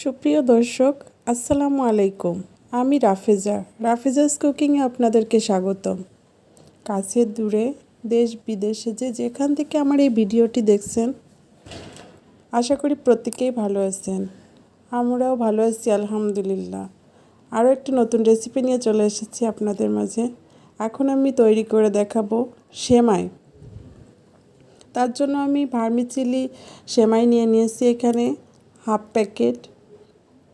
সুপ্রিয় দর্শক, আসসালামু আলাইকুম। আমি রাফেজাস কুকিংয়ে আপনাদেরকে স্বাগতম। কাছে দূরে দেশ বিদেশে যেখান থেকে আমার এই ভিডিওটি দেখছেন, আশা করি প্রত্যেকেই ভালো আছেন। আমরাও ভালো আছি আলহামদুলিল্লাহ। আরও একটি নতুন রেসিপি নিয়ে চলে এসেছি আপনাদের মাঝে। এখন আমি তৈরি করে দেখাবো সেমাই। তার জন্য আমি ভার্মিচিলি সেমাই নিয়েছি এখানে হাফ প্যাকেট।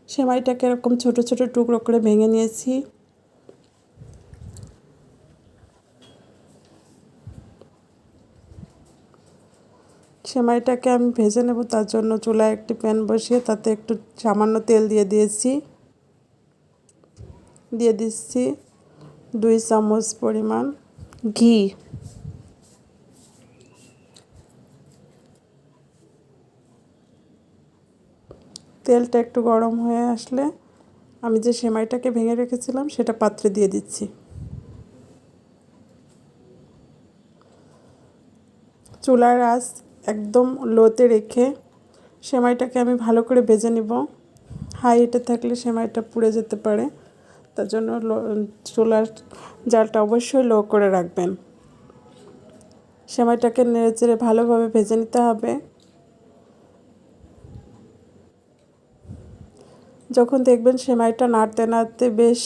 সেমাইটাকে এরকম ছোট ছোট টুকরো করে ভেঙে নিয়েছি। সেমাইটাকে আমি ভেজে নেব, তার জন্য চুলায় একটি প্যান বসিয়ে তাতে একটু সামান্য তেল দিয়ে দিচ্ছি 2 চামচ পরিমাণ ঘি। তেলটা একটু গরম হয়ে আসলে আমি যে সেমাইটাকে ভেঙে রেখেছিলাম সেটা পাত্রে দিয়ে দিচ্ছি। চুলার আঁচ একদম লোতে রেখে সেমাইটাকে আমি ভালো করে ভেজে নিব। হাই হিটে থাকলে সেমাইটা পুড়ে যেতে পারে, তার জন্য চুলার জালটা অবশ্যই লো করে রাখবেন। সেমাইটাকে নেড়েচেড়ে ভালোভাবে ভেজে নিতে হবে। যখন দেখবেন সেমাইটা নাড়তে নাড়তে বেশ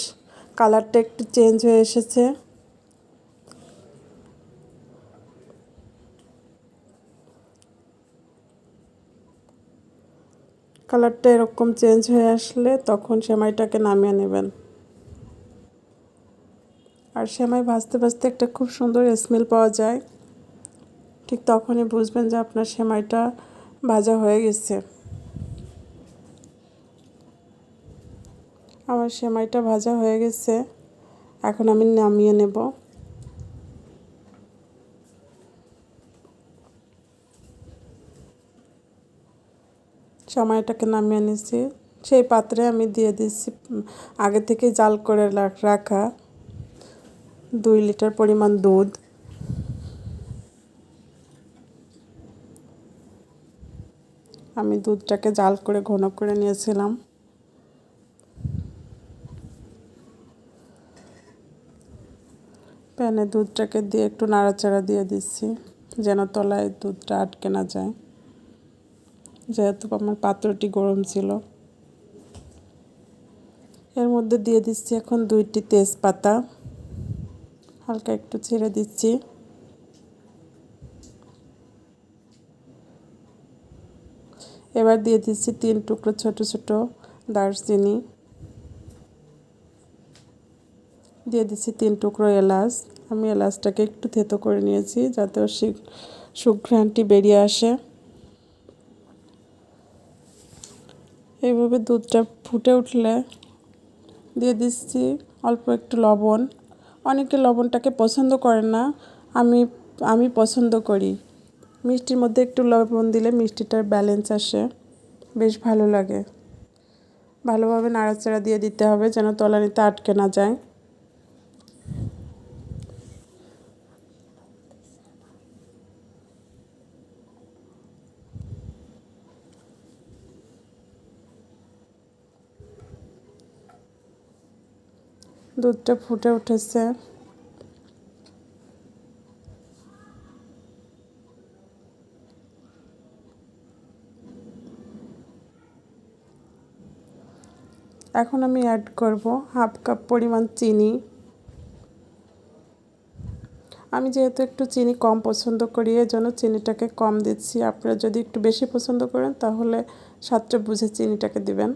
কালারটা একটু চেঞ্জ হয়ে এসেছে, কালারটা এরকম চেঞ্জ হয়ে আসলে তখন সেমাইটাকে নামিয়ে নেবেন। আর সেমাই ভাজতে ভাজতে একটা খুব সুন্দর স্মেল পাওয়া যায়, ঠিক তখনই বুঝবেন যে আপনার সেমাইটা ভাজা হয়ে গেছে। আমার সেমাইটা ভাজা হয়ে গেছে, এখন আমি নামিয়ে নেব। সেমাইটাকে নামিয়ে নিয়েছি। সেই পাত্রে আমি দিয়ে দিচ্ছি আগে থেকে জাল করে রাখা 2 লিটার পরিমাণ দুধ। আমি দুধটাকে জাল করে ঘন করে নিয়েছিলাম। প্যানে দুধটাকে দিয়ে একটু নাড়াচাড়া দিয়ে দিচ্ছি যেন তলায় দুধটা আটকে না যায়, যেহেতু আমার পাত্রটি গরম ছিল। এর মধ্যে দিয়ে দিচ্ছি এখন 2টি তেজপাতা, হালকা একটু ছেড়ে দিচ্ছি। এবার দিয়ে দিচ্ছি 3 টুকরো ছোট ছোট দারচিনি, দিয়ে দিচ্ছি 3 টুকরো এলাচ। আমি এলাচটাকে একটু থেতো করে নিয়েছি যাতে ওর সুঘ্রাণটি বেরিয়ে আসে। এইভাবে দুধটা ফুটে উঠলে দিয়ে দিচ্ছি অল্প একটু লবণ। অনেকে লবণটাকে পছন্দ করেন না, আমি পছন্দ করি। মিষ্টির মধ্যে একটু লবণ দিলে মিষ্টিটার ব্যালেন্স আসে, বেশ ভালো লাগে। ভালোভাবে নাড়াচাড়া দিয়ে দিতে হবে যেন তলানিতে আটকে না যায়। দুধটা ফুটে উঠেছে। এখন আমি অ্যাড করব হাফ কাপ পরিমাণ চিনি। আমি যেহেতু একটু চিনি কম পছন্দ করি, এর জন্য চিনিটাকে কম দিচ্ছি। আপনারা যদি একটু বেশি পছন্দ করেন তাহলে স্বাদটা বুঝে চিনিটাকে দিবেন।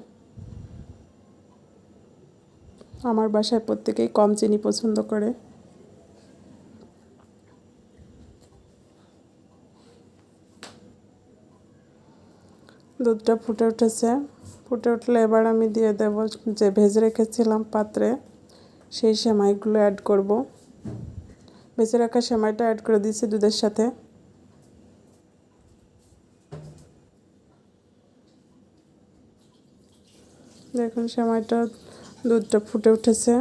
আমার বাসায় প্রত্যেকেই কম চিনি পছন্দ করে। দুধটা ফুটে উঠেছে। ফুটে উঠলে এবার আমি দিয়ে দেব যে ভেজে রেখেছিলাম পাত্রে সেই সেমাইগুলো অ্যাড করব। ভেজে রাখা সেমাইটা অ্যাড করে দিয়েছি দুধের সাথে। দেখুন সেমাইটা দুধটা ফুটে উঠেছে।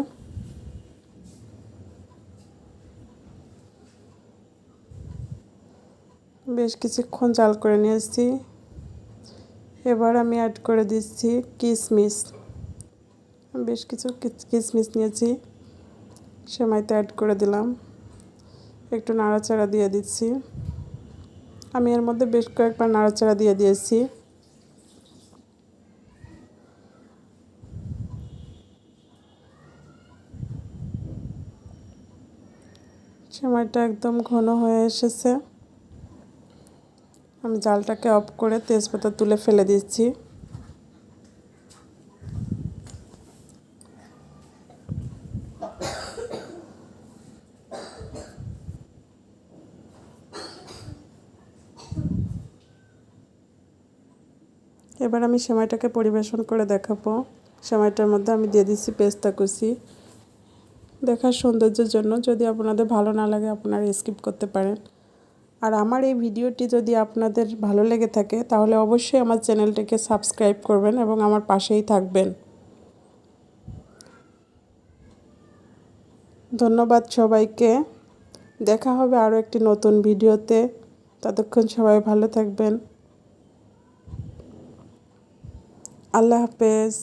বেশ কিছুক্ষণ জাল করে নিয়েছি। এবার আমি অ্যাড করে দিচ্ছি কিশমিশ। বেশ কিছু কিশমিশ নিয়েছি, সেমাইতে অ্যাড করে দিলাম। একটু নাড়াচাড়া দিয়ে দিচ্ছি। আমি এর মধ্যে বেশ কয়েকবার নাড়াচাড়া দিয়ে দিয়েছি। সেমাইটা একদম ঘন হয়ে এসেছে। আমি জালটাকে অফ করে তেজপাতা তুলে ফেলে দিচ্ছি। এবার আমি সেমাইটাকে পরিবেশন করে দেখাবো। সেমাইটার মধ্যে আমি দিয়ে দিচ্ছি পেস্তা কুচি। দেখার সৌন্দর্যের জন্য, যদি আপনাদের ভালো না লাগে আপনারা স্কিপ করতে পারেন। আর আমার এই ভিডিওটি যদি আপনাদের ভালো লেগে থাকে তাহলে অবশ্যই আমার চ্যানেলটিকে সাবস্ক্রাইব করবেন এবং আমার পাশেই থাকবেন। ধন্যবাদ সবাইকে। দেখা হবে আরও একটি নতুন ভিডিওতে। ততক্ষণ সবাই ভালো থাকবেন। আল্লাহ হাফেজ।